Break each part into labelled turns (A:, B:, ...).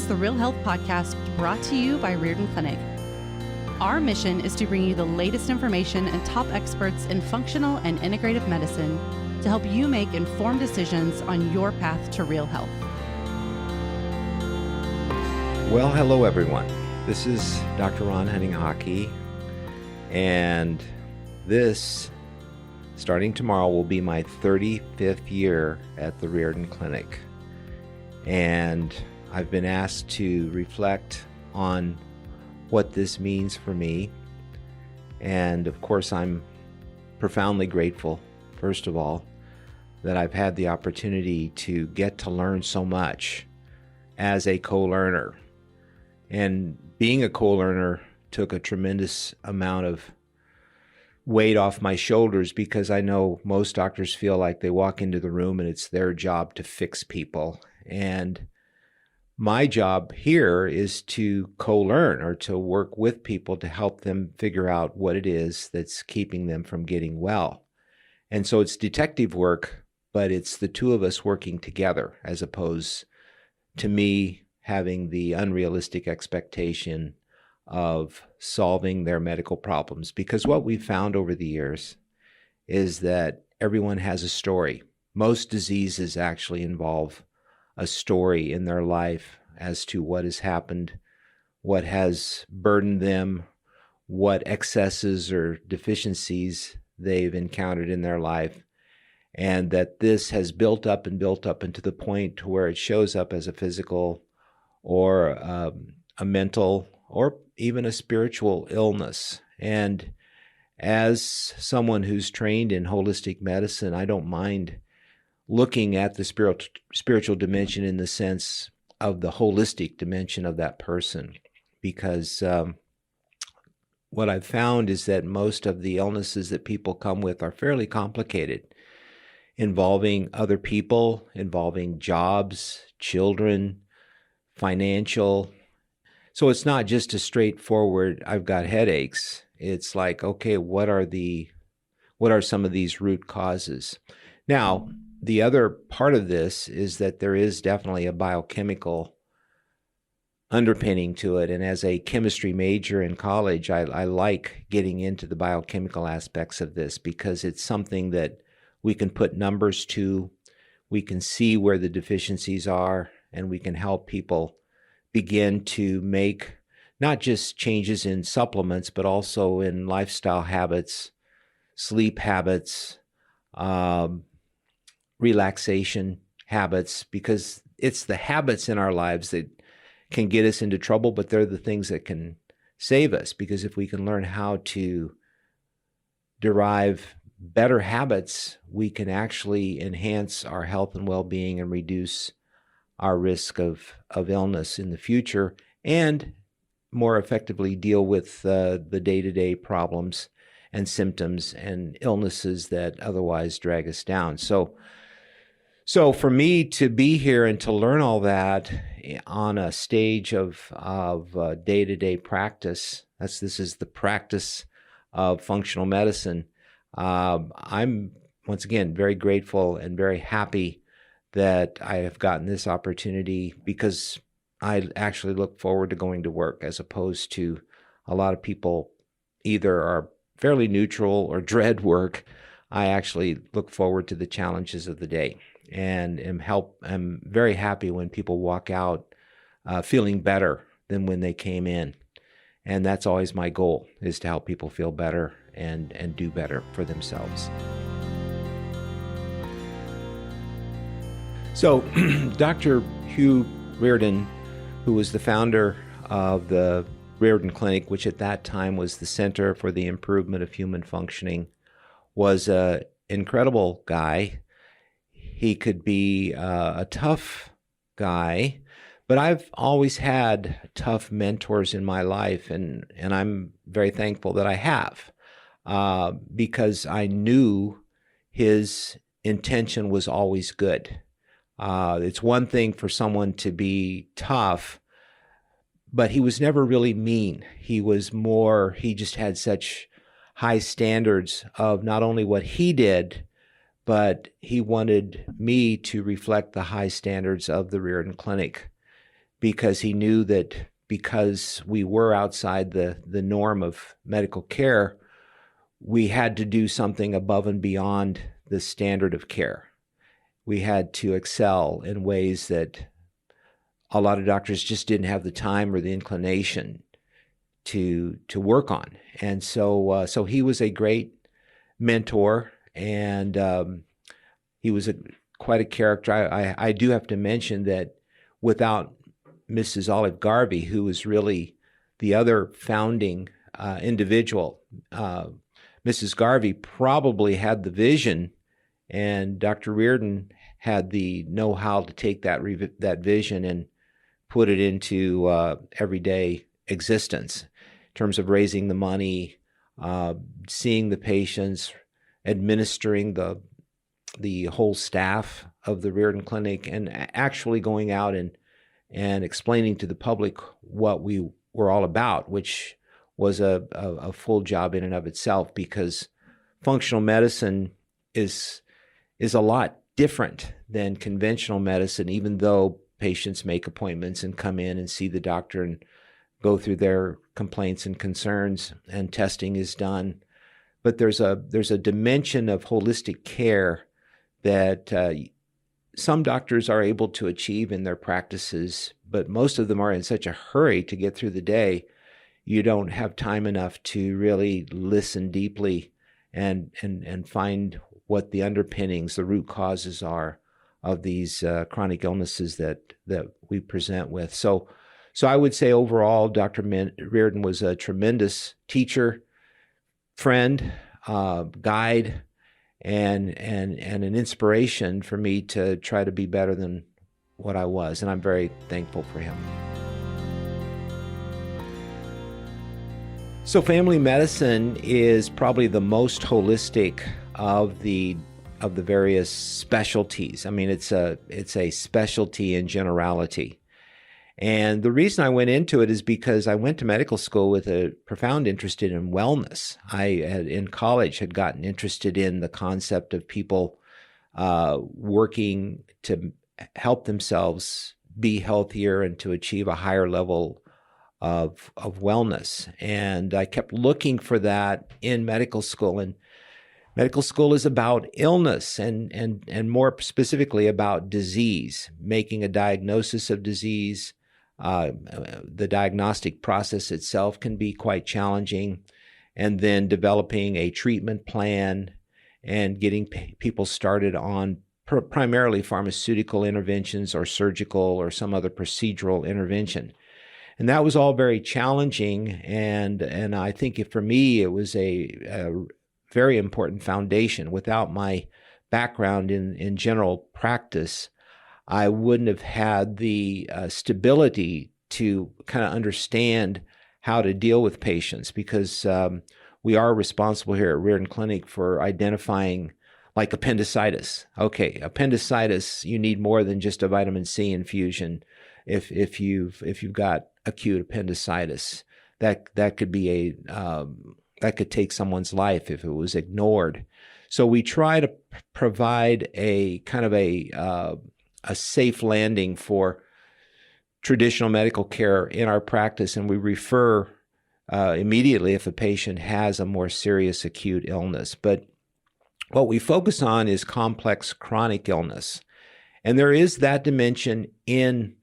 A: the Real Health Podcast brought to you by Riordan Clinic. Our mission is to bring you the latest information and top experts in functional and integrative medicine to help you make informed decisions on your path to real health.
B: Well, hello everyone. This is Dr. Ron Hunninghake, and this, starting tomorrow, will be my 35th year at the Riordan Clinic. And I've been asked to reflect on what this means for me. And of course, I'm profoundly grateful, first of all, that I've had the opportunity to get to learn so much as a co-learner. And being a co-learner took a tremendous amount of weight off my shoulders, because I know most doctors feel like they walk into the room and it's their job to fix people. And my job here is to co-learn, or to work with people to help them figure out what it is that's keeping them from getting well. And so it's detective work, but it's the two of us working together, as opposed to me having the unrealistic expectation of solving their medical problems. Because what we've found over the years is that everyone has a story. Most diseases actually involve a story in their life as to what has happened, what has burdened them, what excesses or deficiencies they've encountered in their life, and that this has built up into the point to where it shows up as a physical or a mental or even a spiritual illness. And as someone who's trained in holistic medicine, I don't mind looking at the spiritual dimension in the sense of the holistic dimension of that person, because what I've found is that most of the illnesses that people come with are fairly complicated, involving other people, involving jobs, children, financial. So it's not just a straightforward, I've got headaches. It's like, okay, what are some of these root causes? Now, the other part of this is that there is definitely a biochemical underpinning to it. And as a chemistry major in college, I like getting into the biochemical aspects of this, because it's something that we can put numbers to, we can see where the deficiencies are, and we can help people begin to make not just changes in supplements, but also in lifestyle habits, sleep habits, relaxation habits, because it's the habits in our lives that can get us into trouble, but they're the things that can save us. Because if we can learn how to derive better habits, we can actually enhance our health and well-being and reduce our risk of illness in the future, and more effectively deal with the day-to-day problems and symptoms and illnesses that otherwise drag us down. So for me to be here and to learn all that on a stage of day-to-day practice, this is the practice of functional medicine. I'm once again very grateful and very happy that I have gotten this opportunity, because I actually look forward to going to work, as opposed to a lot of people either are fairly neutral or dread work. I actually look forward to the challenges of the day, and am very happy when people walk out feeling better than when they came in. And that's always my goal, is to help people feel better and do better for themselves. So Dr. Hugh Reardon, who was the founder of the Riordan Clinic, which at that time was the Center for the Improvement of Human Functioning, was an incredible guy. He could be a tough guy, but I've always had tough mentors in my life, and I'm very thankful that I have, because I knew his intention was always good. It's one thing for someone to be tough, but he was never really mean. He just had such high standards of not only what he did, but he wanted me to reflect the high standards of the Riordan Clinic. because he knew that because we were outside the norm of medical care, we had to do something above and beyond the standard of care. We had to excel in ways that a lot of doctors just didn't have the time or the inclination to work on. And so he was a great mentor, and he was quite a character. I do have to mention that without Mrs. Olive Garvey, who was really the other founding individual, Mrs. Garvey probably had the vision, and Dr. Reardon had the know-how to take that vision and put it into everyday existence in terms of raising the money, seeing the patients, administering the whole staff of the Riordan Clinic, and actually going out and explaining to the public what we were all about, which was a full job in and of itself, because functional medicine is a lot different than conventional medicine, even though patients make appointments and come in and see the doctor and go through their complaints and concerns, and testing is done. But there's a dimension of holistic care that some doctors are able to achieve in their practices, but most of them are in such a hurry to get through the day, you don't have time enough to really listen deeply and find what the underpinnings, the root causes are of these chronic illnesses that we present with. So I would say overall, Dr. Reardon was a tremendous teacher, friend, guide, and an inspiration for me to try to be better than what I was, and I'm very thankful for him. So family medicine is probably the most holistic of the various specialties. I mean, it's a specialty in generality. And the reason I went into it is because I went to medical school with a profound interest in wellness. In college, had gotten interested in the concept of people working to help themselves be healthier and to achieve a higher level of wellness. And I kept looking for that in medical school. And medical school is about illness and more specifically about disease, making a diagnosis of disease. The diagnostic process itself can be quite challenging, and then developing a treatment plan and getting people started on primarily pharmaceutical interventions or surgical or some other procedural intervention. And that was all very challenging, and I think for me it was a very important foundation. Without my background in general practice, I wouldn't have had the stability to kind of understand how to deal with patients, because we are responsible here at Riordan Clinic for identifying, like, appendicitis. Okay, appendicitis, you need more than just a vitamin C infusion. If you've got acute appendicitis, that could be that could take someone's life if it was ignored. So we try to provide a kind of a safe landing for traditional medical care in our practice, and we refer immediately if a patient has a more serious acute illness. But what we focus on is complex chronic illness, and there is that dimension in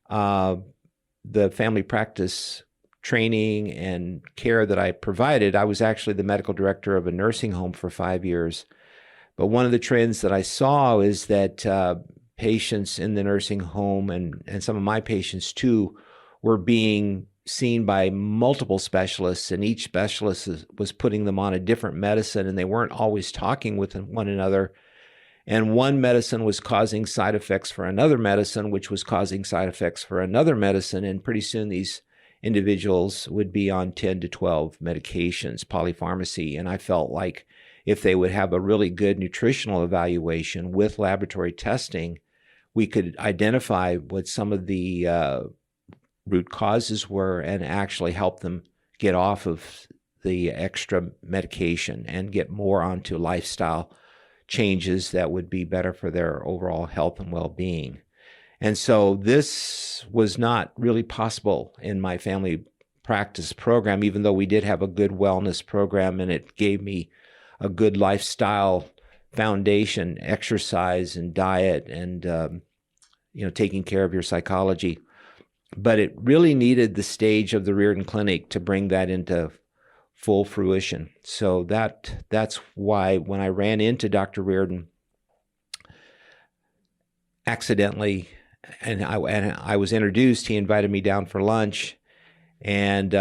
B: the family practice training and care that I provided. I was actually the medical director of a nursing home for 5 years, but one of the trends that I saw is that patients in the nursing home, and some of my patients too, were being seen by multiple specialists, and each specialist was putting them on a different medicine, and they weren't always talking with one another. And one medicine was causing side effects for another medicine, which was causing side effects for another medicine, and pretty soon these individuals would be on 10 to 12 medications, polypharmacy. And I felt like if they would have a really good nutritional evaluation with laboratory testing, we could identify what some of the root causes were and actually help them get off of the extra medication and get more onto lifestyle changes that would be better for their overall health and well-being. And so this was not really possible in my family practice program, even though we did have a good wellness program and it gave me a good lifestyle foundation, exercise and diet and, taking care of your psychology. But it really needed the stage of the Riordan Clinic to bring that into full fruition. So that's why when I ran into Dr. Reardon accidentally, and I was introduced, he invited me down for lunch, and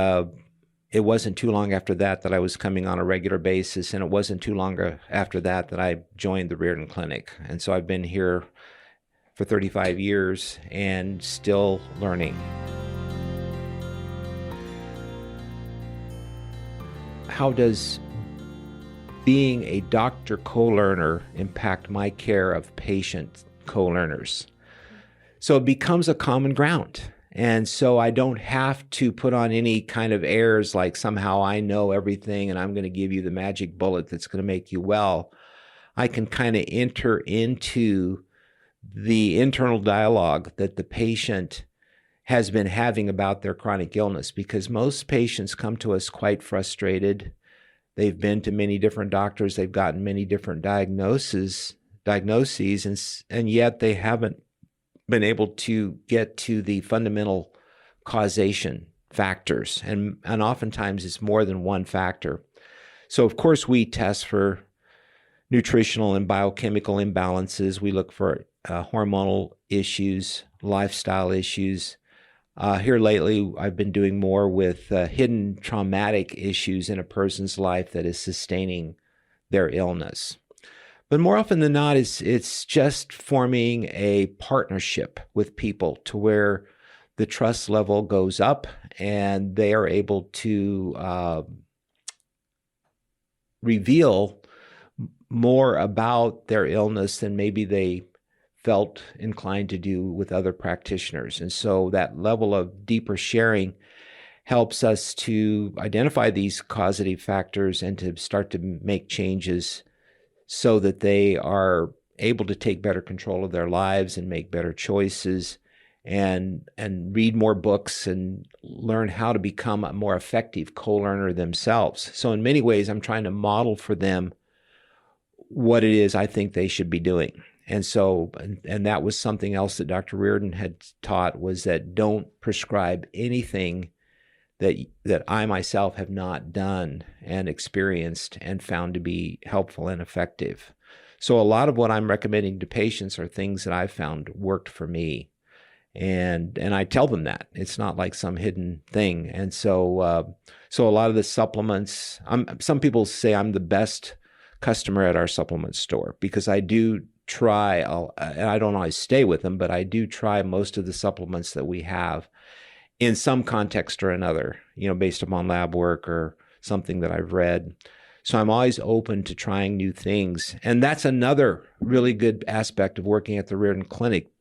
B: it wasn't too long after that I was coming on a regular basis, and it wasn't too long after that I joined the Riordan Clinic. And so I've been here for 35 years and still learning. How does being a doctor co-learner impact my care of patient co-learners? So it becomes a common ground. And so I don't have to put on any kind of airs like somehow I know everything and I'm going to give you the magic bullet that's going to make you well. I can kind of enter into the internal dialogue that the patient has been having about their chronic illness, because most patients come to us quite frustrated. They've been to many different doctors, they've gotten many different diagnoses, and yet they haven't been able to get to the fundamental causation factors. And oftentimes it's more than one factor. So of course we test for nutritional and biochemical imbalances. We look for hormonal issues, lifestyle issues. Here lately, I've been doing more with hidden traumatic issues in a person's life that is sustaining their illness. But more often than not, it's just forming a partnership with people to where the trust level goes up and they are able to reveal more about their illness than maybe they felt inclined to do with other practitioners. And so that level of deeper sharing helps us to identify these causative factors and to start to make changes so that they are able to take better control of their lives and make better choices and read more books and learn how to become a more effective co-learner themselves. So in many ways, I'm trying to model for them what it is I think they should be doing. And so, and that was something else that Dr. Reardon had taught, was that don't prescribe anything that I myself have not done and experienced and found to be helpful and effective. So a lot of what I'm recommending to patients are things that I've found worked for me. And I tell them that. It's not like some hidden thing. And so so a lot of the supplements, some people say I'm the best customer at our supplement store because I do try, and I don't always stay with them, but I do try most of the supplements that we have in some context or another, based upon lab work or something that I've read. So I'm always open to trying new things. And that's another really good aspect of working at the Riordan Clinic.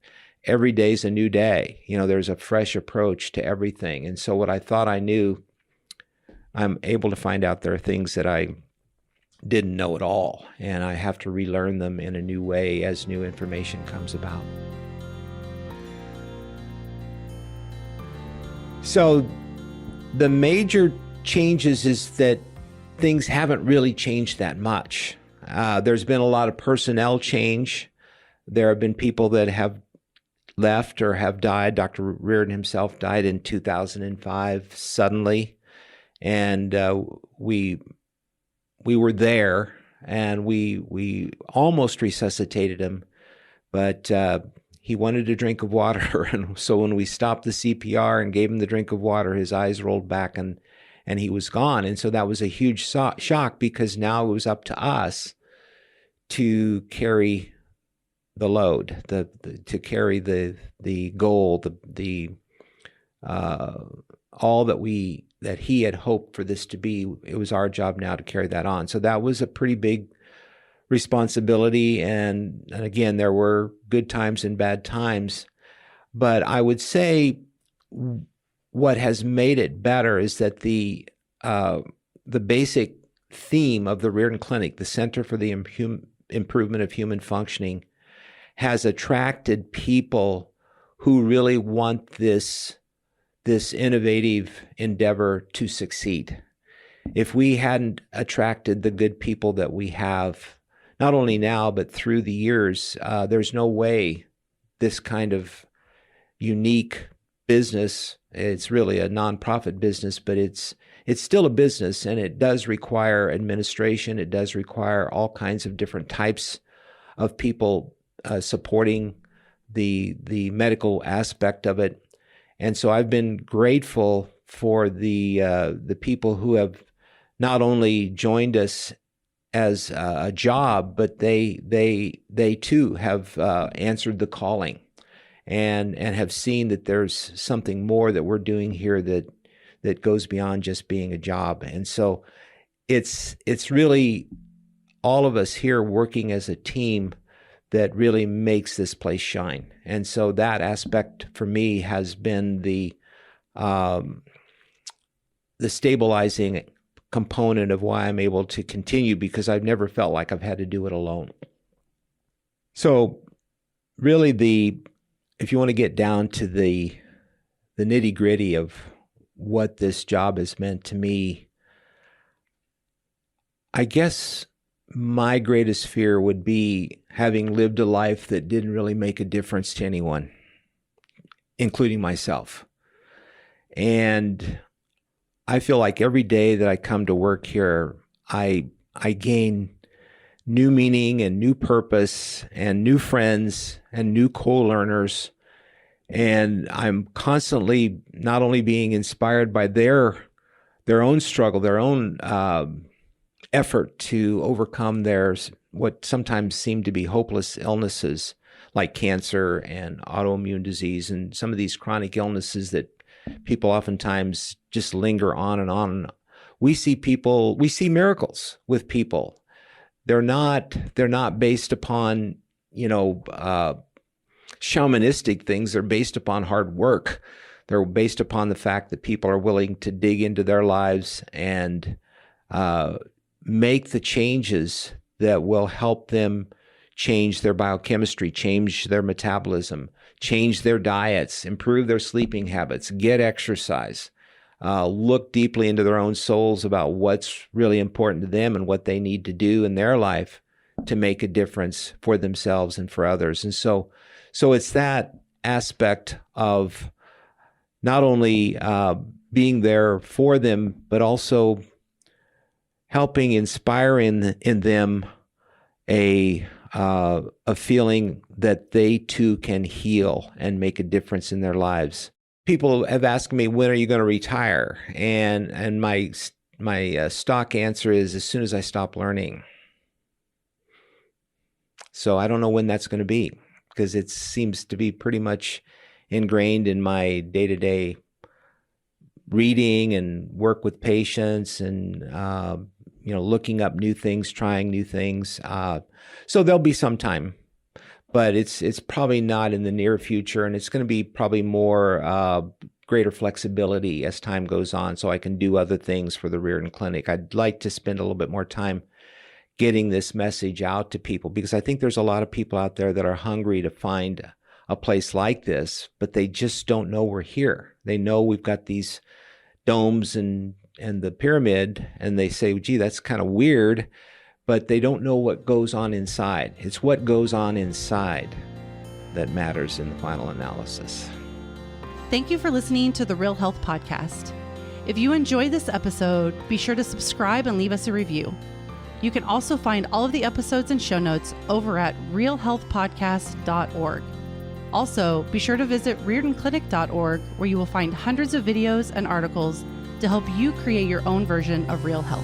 B: Every day is a new day. There's a fresh approach to everything. And so what I thought I knew, I'm able to find out there are things that I didn't know at all. And I have to relearn them in a new way as new information comes about. So the major changes is that things haven't really changed that much. There's been a lot of personnel change. There have been people that have left or have died. Dr. Reardon himself died in 2005 suddenly. And we were there and we almost resuscitated him, but he wanted a drink of water. And so when we stopped the CPR and gave him the drink of water, his eyes rolled back and he was gone. And so that was a huge shock because now it was up to us to carry the load, to carry the goal, all that he had hoped for this to be. It was our job now to carry that on. So that was a pretty big responsibility. And again, there were good times and bad times. But I would say what has made it better is that the basic theme of the Riordan Clinic, the Center for the Improvement of Human Functioning, has attracted people who really want this innovative endeavor to succeed. If we hadn't attracted the good people that we have, not only now, but through the years, there's no way this kind of unique business, it's really a nonprofit business, but it's still a business, and it does require administration. It does require all kinds of different types of people supporting the medical aspect of it. And so I've been grateful for the people who have not only joined us as a job, but they too have answered the calling and have seen that there's something more that we're doing here that goes beyond just being a job. And so it's really all of us here working as a team that really makes this place shine. And so that aspect for me has been the stabilizing component of why I'm able to continue, because I've never felt like I've had to do it alone. So really if you want to get down to the nitty-gritty of what this job has meant to me, I guess my greatest fear would be having lived a life that didn't really make a difference to anyone, including myself. And I feel like every day that I come to work here, I gain new meaning and new purpose and new friends and new co-learners. And I'm constantly not only being inspired by their own struggle, their own effort to overcome what sometimes seem to be hopeless illnesses like cancer and autoimmune disease and some of these chronic illnesses that people oftentimes just linger on and on. We see miracles with people. They're not based upon, shamanistic things. They're based upon hard work. They're based upon the fact that people are willing to dig into their lives and make the changes that will help them change their biochemistry, change their metabolism, change their diets, improve their sleeping habits, get exercise, look deeply into their own souls about what's really important to them and what they need to do in their life to make a difference for themselves and for others. And so it's that aspect of not only being there for them, but also helping inspire in them a feeling that they too can heal and make a difference in their lives. People have asked me, when are you going to retire? And my stock answer is, as soon as I stop learning. So I don't know when that's going to be, because it seems to be pretty much ingrained in my day-to-day reading and work with patients and looking up new things, trying new things. So there'll be some time, but it's probably not in the near future, and it's going to be probably more greater flexibility as time goes on, so I can do other things for the Riordan Clinic. I'd like to spend a little bit more time getting this message out to people, because I think there's a lot of people out there that are hungry to find a place like this, but they just don't know we're here. They know we've got these domes and the pyramid, and they say, gee, that's kind of weird, but they don't know what goes on inside. It's what goes on inside that matters in the final analysis.
A: Thank you for listening to the Real Health Podcast. If you enjoyed this episode, be sure to subscribe and leave us a review. You can also find all of the episodes and show notes over at realhealthpodcast.org. Also, be sure to visit riordanclinic.org, where you will find hundreds of videos and articles to help you create your own version of real health.